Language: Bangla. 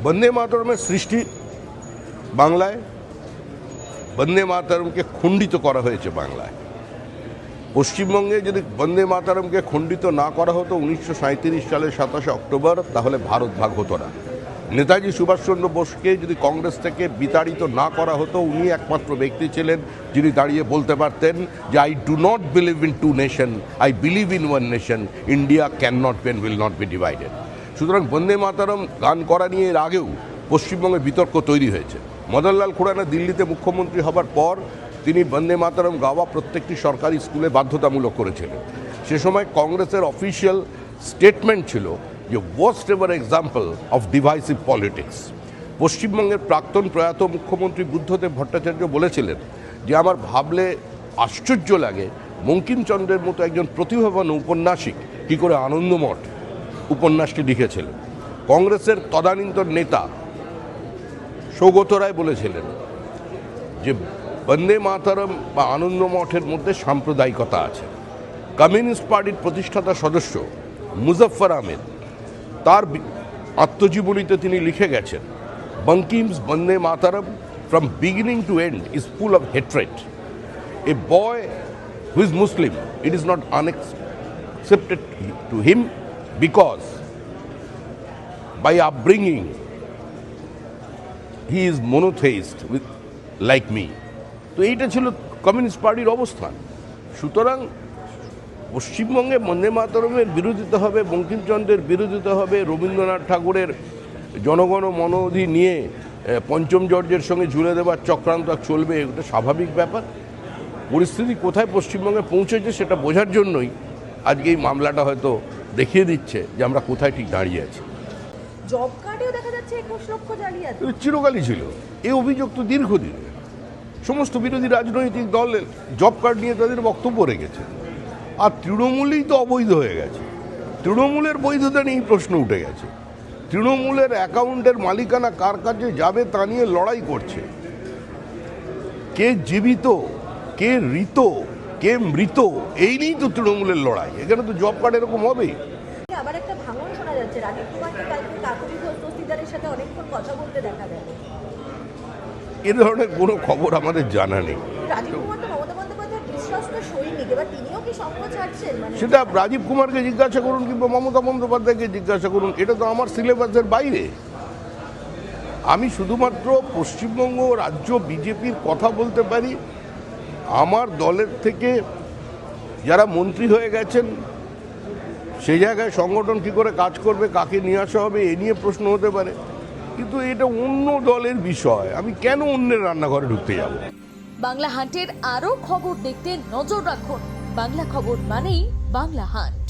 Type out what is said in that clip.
বন্দে মাতরমের সৃষ্টি বাংলায়, বন্দে মাতরমকে খণ্ডিত করা হয়েছে বাংলায়। পশ্চিমবঙ্গে যদি বন্দে মাতরমকে খণ্ডিত না করা হতো 1937 সালের 27 অক্টোবর, তাহলে ভারত ভাগ হতো না। নেতাজি সুভাষচন্দ্র বোসকে যদি কংগ্রেস থেকে বিতাড়িত না করা হতো, উনি একমাত্র ব্যক্তি ছিলেন যিনি দাঁড়িয়ে বলতে পারতেন যে I do not believe in two nation, I believe in one nation, India can not be and will not be divided. সুতরাং বন্দে মাতরম গান করা নিয়ে এর আগেও পশ্চিমবঙ্গে বিতর্ক তৈরি হয়েছে। মদনলাল খুরানা দিল্লিতে মুখ্যমন্ত্রী হবার পর তিনি বন্দে মাতরম গাওয়া প্রত্যেকটি সরকারি স্কুলে বাধ্যতামূলক করেছিলেন। সে সময় কংগ্রেসের অফিসিয়াল স্টেটমেন্ট ছিল যে worst ever example of divisive politics. পশ্চিমবঙ্গের প্রাক্তন প্রয়াত মুখ্যমন্ত্রী বুদ্ধদেব ভট্টাচার্য বলেছিলেন যে আমার ভাবলে আশ্চর্য লাগে বঙ্কিমচন্দ্রের মতো একজন প্রতিভাবান উপন্যাসিক কী করে আনন্দমঠ উপন্যাসটি লিখেছিলেন। কংগ্রেসের তদানীন্তন নেতা সৌগত রায় বলেছিলেন যে বন্দে মাতরম বা আনন্দমঠের মধ্যে সাম্প্রদায়িকতা আছে। কমিউনিস্ট পার্টির প্রতিষ্ঠাতা সদস্য মুজফফর আহমেদ তার আত্মজীবনীতে তিনি লিখে গেছেন, Bankim's Bande Mataram from beginning to end is full of hatred. A boy who is Muslim, it is not unaccepted to him because by upbringing he is monotheist with like me. তো এইটা ছিল কমিউনিস্ট পার্টির অবস্থান। সুতরাং পশ্চিমবঙ্গে বন্দে মাতরমের বিরোধিতা হবে, বঙ্কিমচন্দ্রের বিরোধিতা হবে, রবীন্দ্রনাথ ঠাকুরের জনগণ মনোধি নিয়ে পঞ্চম জর্জের সঙ্গে ঝুলে দেওয়ার চক্রান্ত চলবে, এটা স্বাভাবিক ব্যাপার। পরিস্থিতি কোথায় পশ্চিমবঙ্গে পৌঁছেছে সেটা বোঝার জন্যই আজকে এই মামলাটা হয়তো দেখিয়ে দিচ্ছে যে আমরা কোথায় ঠিক দাঁড়িয়ে আছি। জব কার্ডেও দেখা যাচ্ছে 21 লক্ষ জালিয়াতি। চিরকালই ছিল এই অভিযোগ, তো দীর্ঘদিন সমস্ত বিরোধী রাজনৈতিক দলের জব কার্ড নিয়ে তাদের বক্তব্য রেখেছে। আর তৃণমূলই তো অবৈধ হয়ে গেছে, তৃণমূলের বৈধতা নিয়েই প্রশ্ন উঠে গেছে। তৃণমূলের অ্যাকাউন্টের মালিকানা কার কাছে যাবে তা নিয়ে লড়াই করছে। কে জীবিত, কে ঋত, কে মৃত, এই নিয়েই তো তৃণমূলের লড়াই। এখানে তো জব কার্ড এরকম হবেই। আবার একটা ভাঙন শোনা যাচ্ছে, রাজীব কুমারকে কালকে কাকুলি দস্তিদারের সাথে অনেকক্ষণ কথা বলতে দেখা যায়। এ ধরনের কোনো খবর আমাদের জানা নেই। রাজীব কুমার তো মমতা বন্দ্যোপাধ্যায়ের বিশ্বস্ত সৈনিক, এবার তিনিও কি সঙ্গ ছাড়ছেন? সেটা রাজীব কুমারকে জিজ্ঞাসা করুন কিংবা মমতা বন্দ্যোপাধ্যায়কে জিজ্ঞাসা করুন, এটা তো আমার সিলেবাসের বাইরে। আমি শুধুমাত্র পশ্চিমবঙ্গ রাজ্য বিজেপির কথা বলতে পারি। আমার দলের থেকে যারা মন্ত্রী হয়ে গেছেন সেই জায়গায় সংগঠন কী করে কাজ করবে, কাকে নিয়ে আসা হবে, এ নিয়ে প্রশ্ন হতে পারে, কিন্তু এটা অন্য দলের বিষয়। আমি কেন অন্যের রান্নাঘরে ঢুকতে যাব? বাংলা হান্টের আরও খবর দেখতে নজর রাখুন। বাংলা খবর মানেই বাংলা হান্ট।